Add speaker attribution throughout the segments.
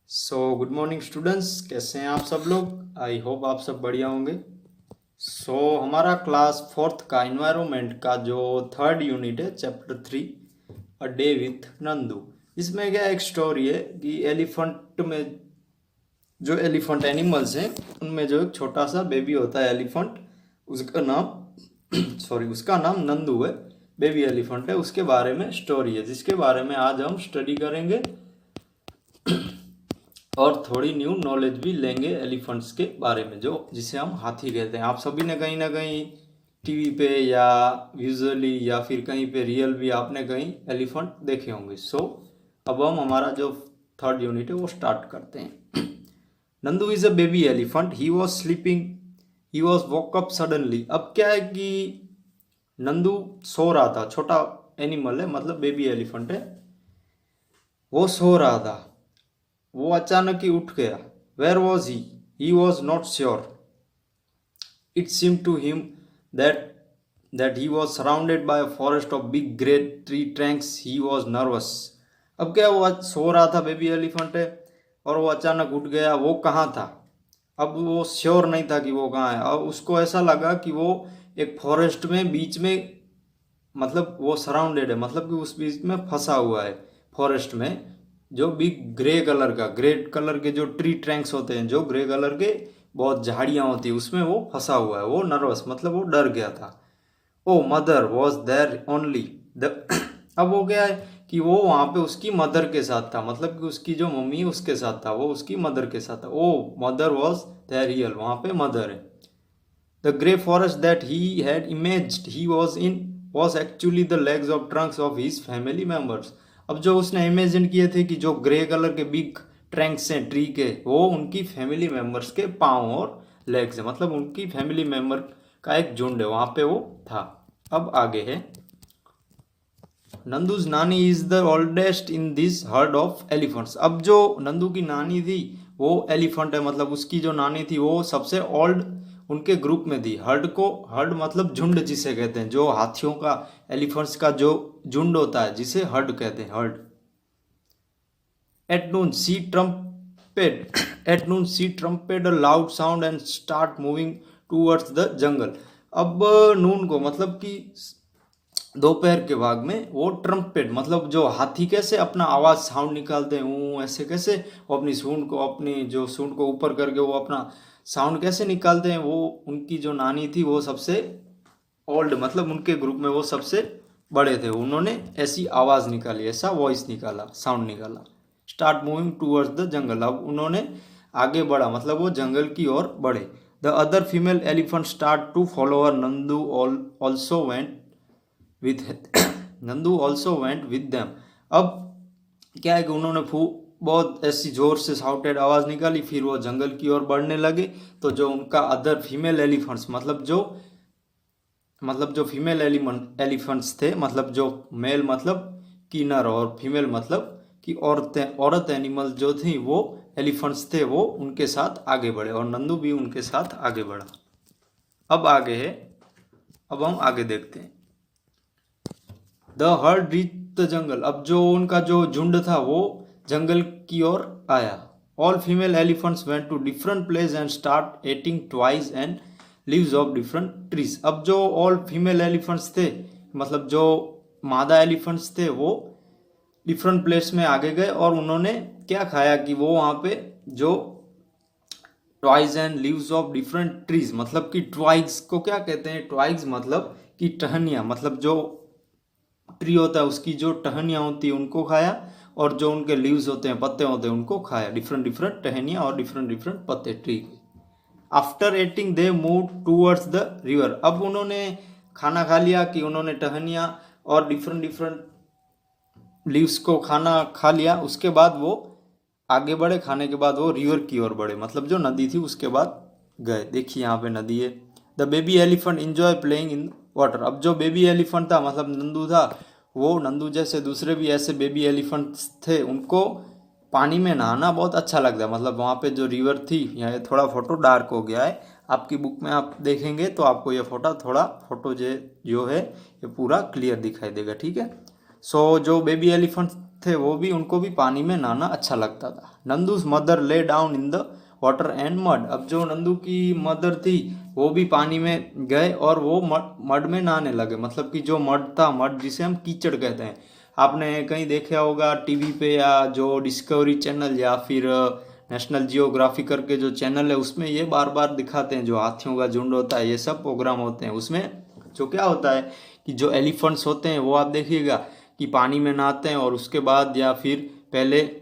Speaker 1: Good morning students, कैसे हैं आप सब लोग। आई होप आप सब बढ़िया होंगे। हमारा क्लास फोर्थ का इन्वायरमेंट का जो थर्ड यूनिट है, chapter 3 a day with Nandu. इसमें क्या एक स्टोरी है कि एलिफेंट में जो एलिफेंट एनिमल्स हैं उनमें जो एक छोटा सा बेबी होता है एलिफेंट, उसका नाम उसका नाम नंदू है। बेबी एलिफेंट है, उसके बारे में स्टोरी है जिसके बारे में आज हम स्टडी करेंगे और थोड़ी न्यू नॉलेज भी लेंगे एलिफेंट्स के बारे में, जो जिसे हम हाथी कहते हैं। आप सभी ने कहीं ना कहीं टीवी पे या विजुअली या फिर कहीं पे रियल भी आपने कहीं एलिफेंट देखे होंगे। अब हम हमारा जो थर्ड यूनिट है वो स्टार्ट करते हैं। Nandu is a baby elephant, he was sleeping, he was walk up suddenly. अब क्या है कि नंदू सो रहा था, छोटा एनिमल है मतलब बेबी एलिफेंट है, वो सो रहा था, वो अचानक ही उठ गया। Where was he was not sure. It seem to him that he was surrounded by a forest of big great tree trunks. He was nervous. अब क्या, वो सो रहा था, बेबी एलिफेंट है, और वो अचानक उठ गया। वो कहाँ था? अब वो श्योर नहीं था कि वो कहाँ है। अब उसको ऐसा लगा कि वो एक फॉरेस्ट में बीच में, मतलब वो सराउंडेड है, मतलब कि उस बीच में फंसा हुआ है फॉरेस्ट में, जो बिग ग्रे कलर का, ग्रे कलर के जो ट्री ट्रैंक्स होते हैं, जो ग्रे कलर के बहुत झाड़ियाँ होती है, उसमें वो फंसा हुआ है। वो नर्वस मतलब वो डर गया था। Oh mother was there only the अब वो क्या है कि वो वहाँ पे उसकी मदर के साथ था, मतलब कि उसकी जो मम्मी है उसके साथ था, वो उसकी मदर के साथ था। Oh mother was there real, वहाँ पे मदर है। The grey forest that he had imagined he was in was actually the legs of trunks of his family members. अब जो उसने इमेजिन किए थे कि जो ग्रे कलर के बिग ट्रंक्स हैं ट्री के, वो उनकी फैमिली मेंबर्स के पाँव और लेग्स हैं, मतलब उनकी फैमिली मेंबर का एक झुंड है, वहाँ पे वो था। अब आगे है, नंदूज नानी is the oldest in this heard of elephants. अब जो नंदू की नानी थी वो एलिफेंट है, मतलब उसकी जो नानी थी वो सबसे ओल्ड उनके ग्रुप में थी। हर्ड मतलब झुंड जिसे कहते हैं, जो हाथियों का, एलिफेंट्स का जो झुंड होता है जिसे हर्ड कहते हैं, herd. At noon she trumpeted at noon she trumpeted a loud sound and start moving towards the jungle. अब नून को मतलब कि दोपहर के भाग में वो ट्रम्पेट, मतलब जो हाथी कैसे अपना आवाज साउंड निकालते हैं, वो ऐसे कैसे वो अपनी सूंड को, अपनी जो सूंड को ऊपर करके वो अपना साउंड कैसे निकालते हैं, वो उनकी जो नानी थी वो सबसे ओल्ड, मतलब उनके ग्रुप में वो सबसे बड़े थे। उन्होंने ऐसी आवाज निकाली, ऐसा वॉइस निकाला, साउंड निकाला। Start moving towards the jungle. अब उन्होंने आगे बढ़ा, मतलब वो जंगल की ओर बढ़े। The other female elephant start to follow her. Nandu also went with Nandu also went with them. अब क्या है कि उन्होंने बहुत ऐसी जोर से साउटेड आवाज निकाली, फिर वो जंगल की ओर बढ़ने लगे। तो जो उनका अदर फीमेल एलिफेंट्स, मतलब जो फीमेल एलिफेंट्स थे, मतलब जो मेल मतलब कि नर और फीमेल मतलब कि औरत एनिमल जो थी वो एलिफेंट्स थे, वो उनके साथ आगे बढ़े और नंदू भी उनके साथ आगे बढ़ा। अब आगे है, अब हम आगे देखते हैं। The heard reach the jungle. अब जो उनका जो झुंड था वो जंगल की ओर आया। All female elephants went to different place and start eating twice and leaves of different trees. अब जो ऑल फीमेल एलिफेंट्स थे, मतलब जो मादा एलिफेंट्स थे, वो डिफरेंट प्लेस में आगे गए और उन्होंने क्या खाया कि वो वहाँ पे जो twice and leaves of different trees, मतलब कि ट्वाइज को क्या कहते हैं, ट्वाइज मतलब कि टहनियाँ, मतलब जो ट्री होता है उसकी जो टहनियाँ होती है उनको खाया, और जो उनके लीव्स होते हैं, पत्ते होते हैं, उनको खाया। डिफरेंट डिफरेंट टहनियाँ और डिफरेंट डिफरेंट पत्ते ट्री के। After eating they move towards the river. अब उन्होंने खाना खा लिया कि उन्होंने टहनियाँ और डिफरेंट डिफरेंट लीव्स को खाना खा लिया, उसके बाद वो आगे बढ़े। खाने के बाद वो रिवर की ओर बढ़े, मतलब जो नदी थी उसके बाद गए। देखिए यहाँ पे नदी है। The baby elephant enjoy playing in water. अब जो बेबी एलिफेंट था, मतलब नंदू था, वो नंदू जैसे दूसरे भी ऐसे बेबी एलिफेंट्स थे, उनको पानी में नहाना बहुत अच्छा लगता है। मतलब वहाँ पे जो रिवर थी, यहाँ थोड़ा फोटो डार्क हो गया है, आपकी बुक में आप देखेंगे तो आपको ये फोटो जो है ये पूरा क्लियर दिखाई देगा, ठीक है। जो बेबी एलिफेंट थे वो भी, उनको भी पानी में नहाना अच्छा लगता था। Nandu's mother lay down in the water and mud. अब जो नंदू की मदर थी वो भी पानी में गए और वो मड में नहाने लगे। मतलब कि जो मड था, मड जिसे हम कीचड़ कहते हैं, आपने कहीं देखा होगा टीवी पे, या जो डिस्कवरी चैनल या फिर नेशनल जियोग्राफी करके जो चैनल है उसमें ये बार बार दिखाते हैं, जो हाथियों का झुंड होता है, ये सब प्रोग्राम होते हैं। उसमें जो क्या होता है कि जो एलिफेंट्स होते हैं वो आप देखिएगा कि पानी में नहाते हैं, और उसके बाद या फिर पहले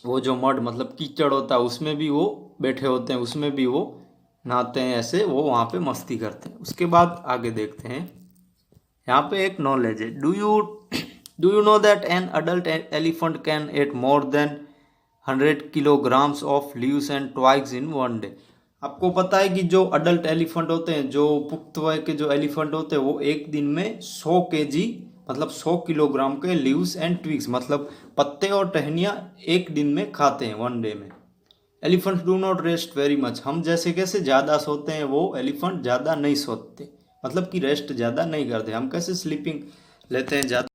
Speaker 1: वो जो मड मतलब कीचड़ होता है उसमें भी वो बैठे होते हैं, उसमें भी वो नहाते हैं, ऐसे वो वहाँ पे मस्ती करते हैं। उसके बाद आगे देखते हैं, यहाँ पे एक नॉलेज है। Do you know that an adult elephant can eat more than 100 kilograms of leaves and twigs in one day. आपको पता है कि जो अडल्ट एलिफेंट होते हैं, जो पुख्त वय के जो एलिफेंट होते हैं, वो एक दिन में 100 kg मतलब 100 किलोग्राम के लीव्स एंड ट्विग्स मतलब पत्ते और टहनियाँ एक दिन में खाते हैं, वन डे में। Elephants do not rest very much. हम जैसे कैसे ज़्यादा सोते हैं, वो एलिफेंट ज़्यादा नहीं सोते, मतलब कि रेस्ट ज़्यादा नहीं करते। हम कैसे स्लीपिंग लेते हैं ज़्यादा,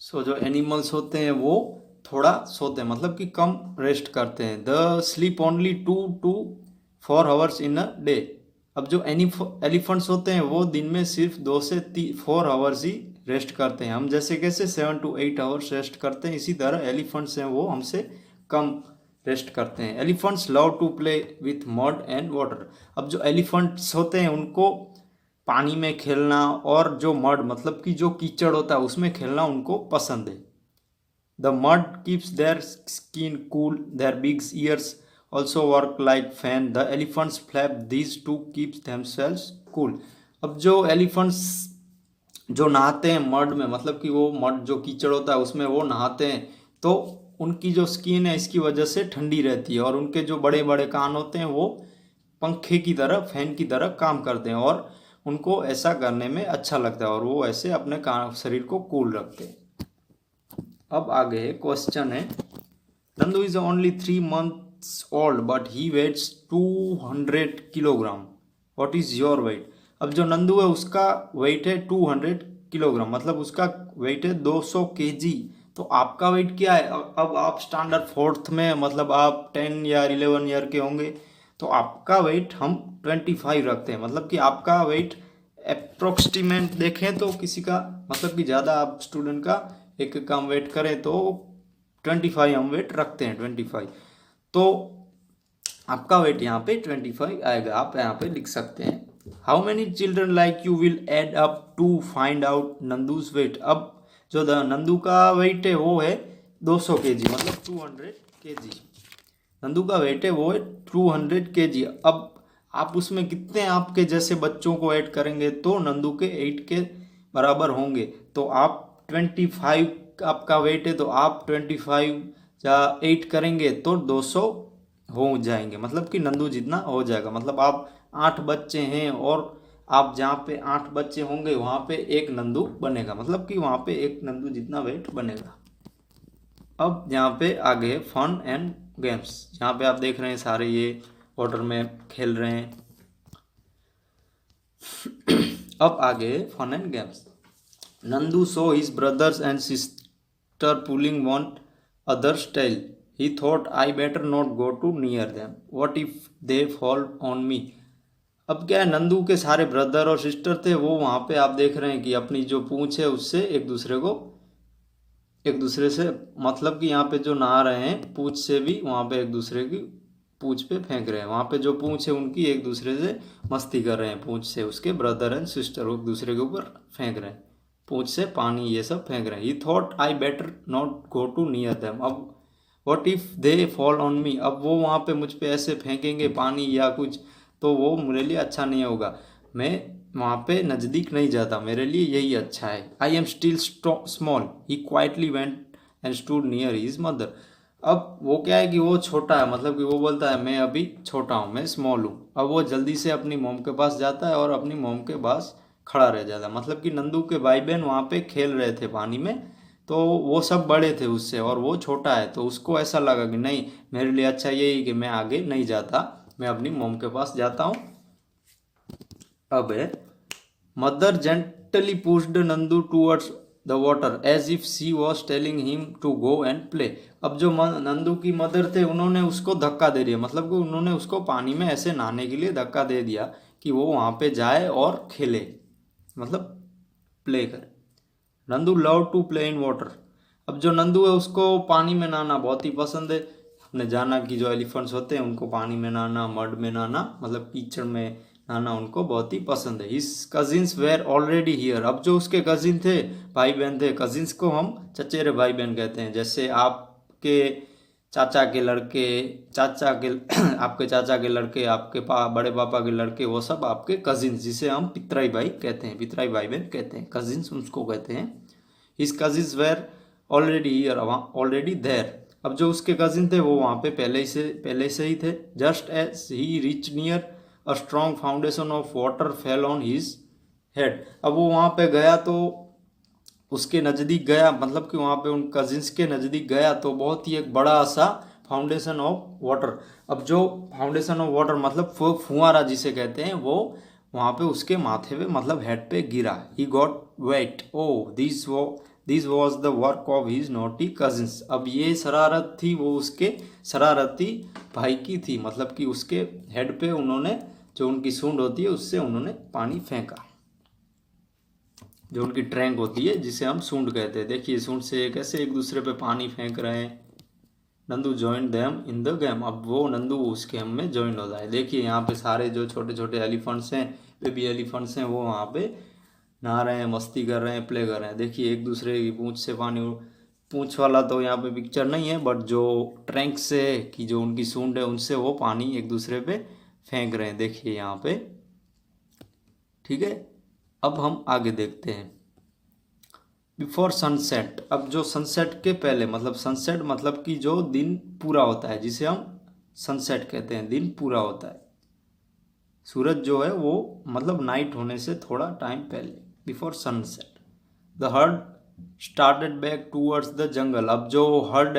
Speaker 1: सो जो एनिमल्स होते हैं वो थोड़ा सोते हैं, मतलब कि कम रेस्ट करते हैं। The sleep only 2 to 4 hours in a day. अब जो एलिफेंट्स होते हैं वो दिन में सिर्फ 2 से 4 आवर्स ही रेस्ट करते हैं। हम जैसे कैसे 7 to 8 आवर्स रेस्ट करते हैं, इसी तरह एलिफेंट्स हैं वो हमसे कम रेस्ट करते हैं। Elephants love to play with mud and water. अब जो एलिफेंट्स होते हैं उनको पानी में खेलना और जो मड मतलब कि जो कीचड़ होता है उसमें खेलना उनको पसंद है। The mud keeps their skin cool, their big ears also work like fan, the elephants flap these to keeps themselves cool. अब जो एलिफेंट्स जो नहाते हैं मड में, मतलब कि वो मड जो कीचड़ होता है उसमें वो नहाते हैं, तो उनकी जो स्किन है इसकी वजह से ठंडी रहती है, और उनके जो बड़े बड़े कान होते हैं वो पंखे की तरह, फैन की तरह काम करते हैं, और उनको ऐसा करने में अच्छा लगता है, और वो ऐसे अपने शरीर को कूल रखते हैं। अब आगे क्वेश्चन है, Nandu is only 3 months old but he weighs 200 kilogram, what is your weight. अब जो नंदू है उसका वेट है 200 किलोग्राम, मतलब उसका वेट है 200 kg। तो आपका वेट क्या है। अब आप स्टैंडर्ड 4th में, मतलब आप 10 या 11 ईयर के होंगे, तो आपका वेट हम 25 रखते हैं। मतलब कि आपका वेट अप्रोक्सीमेट देखें तो किसी का, मतलब कि ज़्यादा आप स्टूडेंट का एक कम वेट करें तो 25 हम वेट रखते हैं, 25। तो आपका वेट यहाँ पे 25 आएगा, आप यहाँ पे लिख सकते हैं। How many children like you will add up to find out Nandu's weight. अब जो नंदू का वेट है वो है 200 kg, मतलब 200 kg। नंदू का वेट है वो है 200 kg। अब आप उसमें कितने आपके जैसे बच्चों को ऐड करेंगे तो नंदू के 8 के बराबर होंगे। तो आप 25 आपका वेट है, तो आप 25 या 8 करेंगे तो 200 हो जाएंगे, मतलब कि नंदू जितना हो जाएगा। मतलब आप 8 बच्चे हैं और आप जहाँ पे 8 बच्चे होंगे वहाँ पे एक नंदू बनेगा, मतलब कि वहाँ पे एक नंदू जितना वेट बनेगा। अब यहाँ पे आगे फन एंड गेम्स, यहाँ पे आप देख रहे हैं सारे ये वाटर में खेल रहे हैं। अब आगे fun and games. Nandu saw his brothers and sister pulling one others tail, he thought I better not go too near them, what if they fall on me. अब क्या है, नंदू के सारे ब्रदर और सिस्टर थे, वो वहाँ पे आप देख रहे हैं कि अपनी जो पूंछ है उससे एक दूसरे से, मतलब कि यहाँ पे जो नहा रहे हैं पूंछ से भी वहाँ पे एक दूसरे की पूंछ पे फेंक रहे हैं। वहाँ पे जो पूंछ है उनकी एक दूसरे से मस्ती कर रहे हैं, पूंछ से उसके ब्रदर एंड सिस्टर एक दूसरे के ऊपर फेंक रहे हैं, पूंछ से पानी ये सब फेंक रहे हैं। He thought I better not go too near them, अब what if they fall on me. अब वो वहाँ पे मुझ पे ऐसे फेंकेंगे पानी या कुछ, तो वो मेरे लिए अच्छा नहीं होगा, मैं वहाँ पे नज़दीक नहीं जाता, मेरे लिए यही अच्छा है। I am still small, he quietly went and stood near his mother. अब वो क्या है कि वो छोटा है, मतलब कि वो बोलता है मैं अभी छोटा हूँ, मैं स्मॉल हूँ। अब वो जल्दी से अपनी मोम के पास जाता है और अपनी मोम के पास खड़ा रह जाता है। मतलब कि नंदू के भाई बहन वहाँ पे खेल रहे थे पानी में, तो वो सब बड़े थे उससे और वो छोटा है, तो उसको ऐसा लगा कि नहीं, मेरे लिए अच्छा यही कि मैं आगे नहीं जाता, मैं अपनी मोम के पास जाता हूँ। अब है mother gently pushed Nandu towards the water as if she was telling him to go and play. अब जो नंदू की मदर थे उन्होंने उसको धक्का दे दिया, मतलब कि उन्होंने उसको पानी में ऐसे नहाने के लिए धक्का दे दिया कि वो वहाँ पे जाए और खेले, मतलब प्ले करे। Nandu love to play in water. अब जो नंदू है उसको पानी में नहाना बहुत ही पसंद है। हमने जाना कि जो एलिफेंट्स होते हैं उनको पानी में नहाना, मड में नहाना, मतलब कीचड़ में नहाना उनको बहुत ही पसंद है। His cousins were already here. अब जो उसके कजिन थे, भाई बहन थे, कजिन्स को हम चचेरे भाई बहन कहते हैं। जैसे आपके चाचा के लड़के, आपके चाचा के लड़के, आपके बड़े पापा के लड़के, वो सब आपके कजिन्स, जिसे हम पितराई भाई कहते हैं, पितराई भाई बहन कहते हैं, कजिन्स उसको कहते हैं। His cousins were already here, already there. अब जो उसके कजिन थे वो वहाँ पे पहले से ही थे। Just as he reach near a strong foundation of water fell on his head. अब वो वहाँ पे गया तो उसके नज़दीक गया, मतलब कि वहाँ पे उन कजिन्स के नज़दीक गया तो बहुत ही एक बड़ा सा फाउंडेशन ऑफ वाटर। अब जो फाउंडेशन ऑफ वाटर मतलब फुहारा जिसे कहते हैं, वो वहाँ पे उसके माथे पे मतलब हेड पे गिरा। He got wet. Oh this was the work of his naughty cousins. अब ये शरारत थी वो उसके शरारती भाई की थी, मतलब कि उसके हेड पे उन्होंने, जो उनकी सूंड होती है उससे उन्होंने पानी फेंका, जो उनकी ट्रैंक होती है जिसे हम सूंड कहते हैं। देखिए सूंड से कैसे एक दूसरे पे पानी फेंक रहे हैं। Nandu join them in the game. अब वो नंदू उस गेम में ज्वाइन होता है। देखिए यहाँ पे सारे जो छोटे छोटे एलिफेंट्स हैं, बेबी एलिफेंट्स हैं, वो वहाँ पे नहा रहे हैं, मस्ती कर रहे हैं, प्ले कर रहे हैं। देखिए एक दूसरे की पूंछ से पानी, पूंछ वाला तो यहाँ पे पिक्चर नहीं है, बट जो ट्रैंक से कि जो उनकी सूंड है उनसे वो पानी एक दूसरे पे फेंक रहे हैं। देखिए यहाँ पे, ठीक है। अब हम आगे देखते हैं। Before sunset. अब जो सनसेट के पहले, मतलब सनसेट मतलब कि जो दिन पूरा होता है, जिसे हम सनसेट कहते हैं, दिन पूरा होता है। सूरज जो है वो मतलब नाइट होने से थोड़ा टाइम पहले, before sunset. The heard started back towards the jungle. अब जो हर्ड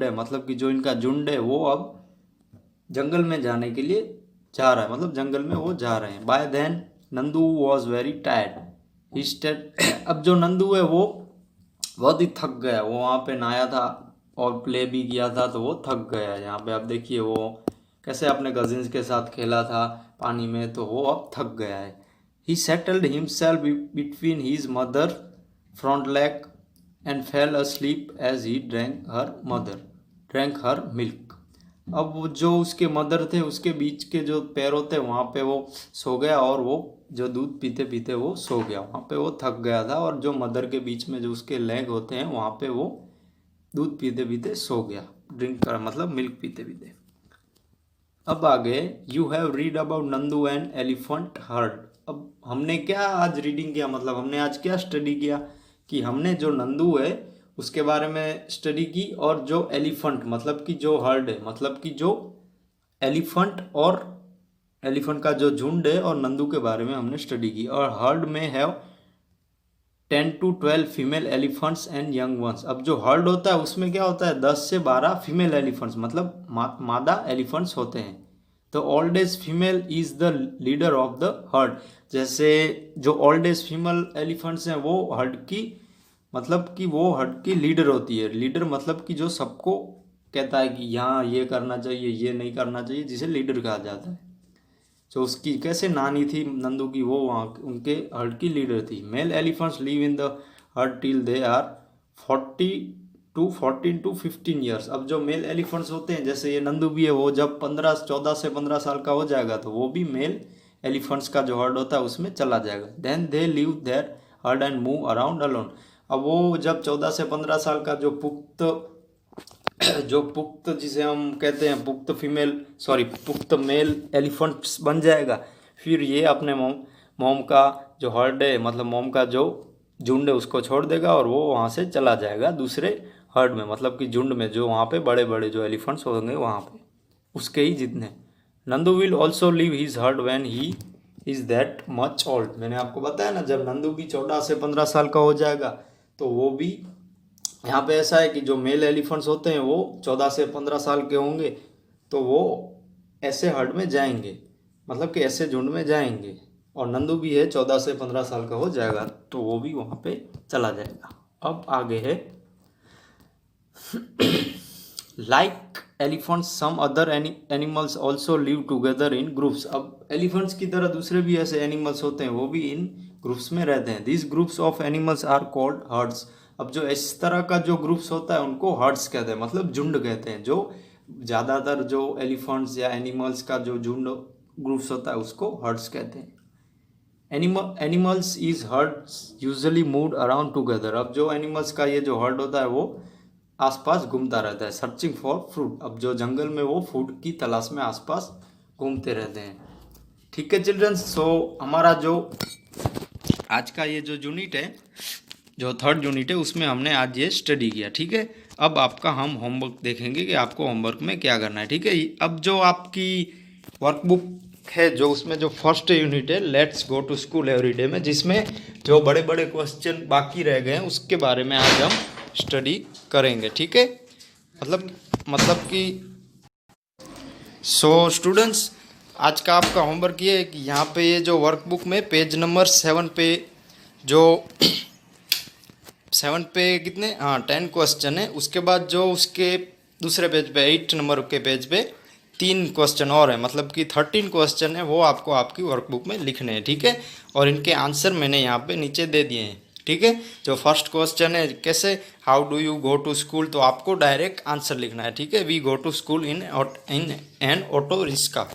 Speaker 1: है मतलब कि जो इनका झुंड है वो अब जंगल में जाने के लिए जा रहा है, मतलब जंगल में वो जा रहे हैं। By then Nandu was very tired. अब जो नंदू है वो बहुत ही थक गया। वो वहाँ पे नहाया था और प्ले भी किया था तो वो थक गया। यहाँ पे आप देखिए वो कैसे अपने कजिन्स के साथ खेला था पानी में, तो वो अब थक गया है। He settled himself between his mother front leg and fell asleep as he drank her milk. अब वो जो उसके मदर थे उसके बीच के जो पैरों थे वहाँ पे वो सो गया, और वो जो दूध पीते पीते वो सो गया। वहाँ पे वो थक गया था, और जो मदर के बीच में जो उसके लेग होते हैं वहाँ पे वो दूध पीते पीते सो गया, ड्रिंक कर मतलब मिल्क पीते पीते। अब आगे, you have read about Nandu and elephant heard. अब हमने क्या आज रीडिंग किया, मतलब हमने आज क्या स्टडी किया कि हमने जो नंदू है उसके बारे में स्टडी की, और जो एलिफेंट मतलब कि जो हर्ड है, मतलब कि जो एलिफेंट और एलिफेंट का जो झुंड है और नंदू के बारे में हमने स्टडी की। और हर्ड में है 10 to 12 female elephants and young ones. अब जो हर्ड होता है उसमें क्या होता है, 10 से 12 फीमेल एलिफेंट्स मतलब मादा एलिफेंट्स होते हैं। तो old age female is the leader of the heard. जैसे जो ओल्ड एज फीमेल एलिफेंट्स हैं वो हर्ड की, मतलब कि वो हर्ड की लीडर होती है। लीडर मतलब कि जो सबको कहता है कि यहाँ ये करना चाहिए, ये नहीं करना चाहिए, जिसे लीडर कहा जाता है। जो उसकी कैसे नानी थी नंदू की, वो वहाँ उनके हर्ड की लीडर थी। Male elephants live in the herd till they are 14 to 15 years. अब जो मेल एलिफेंट्स होते हैं, जैसे ये नंदू भी है, वो जब 14 से 15 साल का हो जाएगा तो वो भी मेल एलिफेंट्स का जो हर्ड होता है उसमें चला जाएगा। Then they leave their herd and move around alone. अब वो जब 14 से 15 साल का जो पुख्त जिसे हम कहते हैं पुख्त मेल एलिफेंट्स बन जाएगा, फिर ये अपने मोम का जो हर्ड है, मतलब मोम का जो झुंड है उसको छोड़ देगा और वो वहाँ से चला जाएगा दूसरे हर्ड में, मतलब कि झुंड में जो वहाँ पे बड़े बड़े जो एलिफेंट्स होंगे वहाँ पे उसके ही जितने। Nandu will also leave his heard when he is that much old. मैंने आपको बताया ना, जब नंदू की 14 से 15 साल का हो जाएगा तो वो भी, यहाँ पे ऐसा है कि जो मेल एलिफेंट्स होते हैं वो 14 से 15 साल के होंगे तो वो ऐसे हर्ड में जाएंगे, मतलब कि ऐसे झुंड में जाएंगे। और नंदू भी है 14 से 15 साल का हो जाएगा तो वो भी वहाँ पे चला जाएगा। अब आगे है like elephants some other animals also live together in groups. अब एलिफेंट्स की तरह दूसरे भी ऐसे एनिमल्स होते हैं, वो भी इन ग्रुप्स में रहते हैं। This groups of animals are called herds. अब जो इस तरह का जो ग्रुप्स होता है उनको हर्ड्स कहते हैं, मतलब झुंड कहते हैं। जो ज़्यादातर जो एलिफेंट्स या एनिमल्स का जो झुंड ग्रुप्स होता है उसको हर्ड्स कहते हैं। Animals is hertz usually move around together. अब जो एनिमल्स का ये जो हर्ड होता है वो आसपास घूमता रहता है, सर्चिंग फॉर फ्रूट। अब जो जंगल में वो फूड की तलाश में आसपास घूमते रहते हैं। ठीक है चिल्ड्रंस, सो हमारा जो आज का ये जो यूनिट है, जो थर्ड यूनिट है, उसमें हमने आज ये स्टडी किया। ठीक है, अब आपका हम होमवर्क देखेंगे कि आपको होमवर्क में क्या करना है। ठीक है, अब जो आपकी वर्कबुक है, जो उसमें जो फर्स्ट यूनिट है let's go to school everyday में, जिसमें जो बड़े बड़े क्वेश्चन बाकी रह गए हैं उसके बारे में आज हम स्टडी करेंगे। ठीक है, मतलब कि सो स्टूडेंट्स, आज का आपका होमवर्क ये है कि यहाँ पे ये जो वर्कबुक में पेज नंबर 7 पे जो 7 पे कितने 10 क्वेश्चन है, उसके बाद जो उसके दूसरे पेज पे 8 नंबर के पेज पे 3 क्वेश्चन और है, मतलब कि 13 क्वेश्चन है, वो आपको आपकी वर्कबुक में लिखने हैं। ठीक है, और इनके आंसर मैंने यहाँ पे नीचे दे दिए हैं। ठीक है, जो फर्स्ट क्वेश्चन है कैसे how do you go to school, तो आपको डायरेक्ट आंसर लिखना है। ठीक है, we go to school in an auto rickshaw,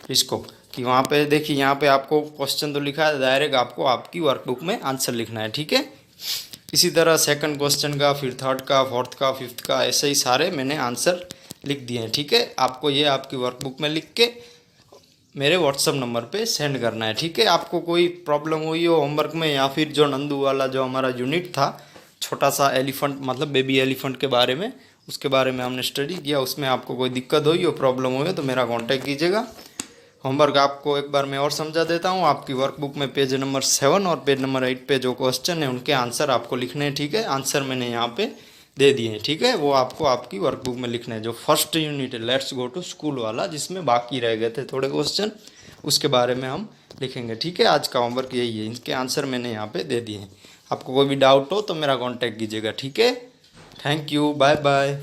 Speaker 1: इसको कि वहाँ पे देखिए यहाँ पे आपको क्वेश्चन तो लिखा है, डायरेक्ट आपको आपकी वर्कबुक में आंसर लिखना है। ठीक है, इसी तरह सेकंड क्वेश्चन का, फिर थर्ड का, फोर्थ का, फिफ्थ का, ऐसे ही सारे मैंने आंसर लिख दिए हैं। ठीक है, आपको ये आपकी वर्कबुक में लिख के मेरे व्हाट्सअप नंबर पे सेंड करना है। ठीक है, आपको कोई प्रॉब्लम हुई हो होमवर्क में, या फिर जो नंदू वाला जो हमारा यूनिट था, छोटा सा एलिफेंट मतलब बेबी एलिफेंट के बारे में, उसके बारे में हमने स्टडी किया, उसमें आपको कोई दिक्कत हुई हो, प्रॉब्लम हुई हो, तो मेरा कॉन्टैक्ट कीजिएगा। होमवर्क आपको एक बार मैं और समझा देता हूँ। आपकी वर्कबुक में पेज नंबर 7 और पेज नंबर 8 पे जो क्वेश्चन है उनके आंसर आपको लिखने हैं। ठीक है, आंसर मैंने यहाँ पे दे दिए हैं। ठीक है, वो आपको आपकी वर्कबुक में लिखना है। जो फर्स्ट यूनिट है लेट्स गो टू स्कूल वाला, जिसमें बाकी रह गए थे थोड़े क्वेश्चन, उसके बारे में हम लिखेंगे। ठीक है, आज का होमवर्क यही है, इनके आंसर मैंने यहाँ पे दे दिए हैं। आपको कोई भी डाउट हो तो मेरा कॉन्टैक्ट कीजिएगा। ठीक है, थैंक यू, बाय बाय।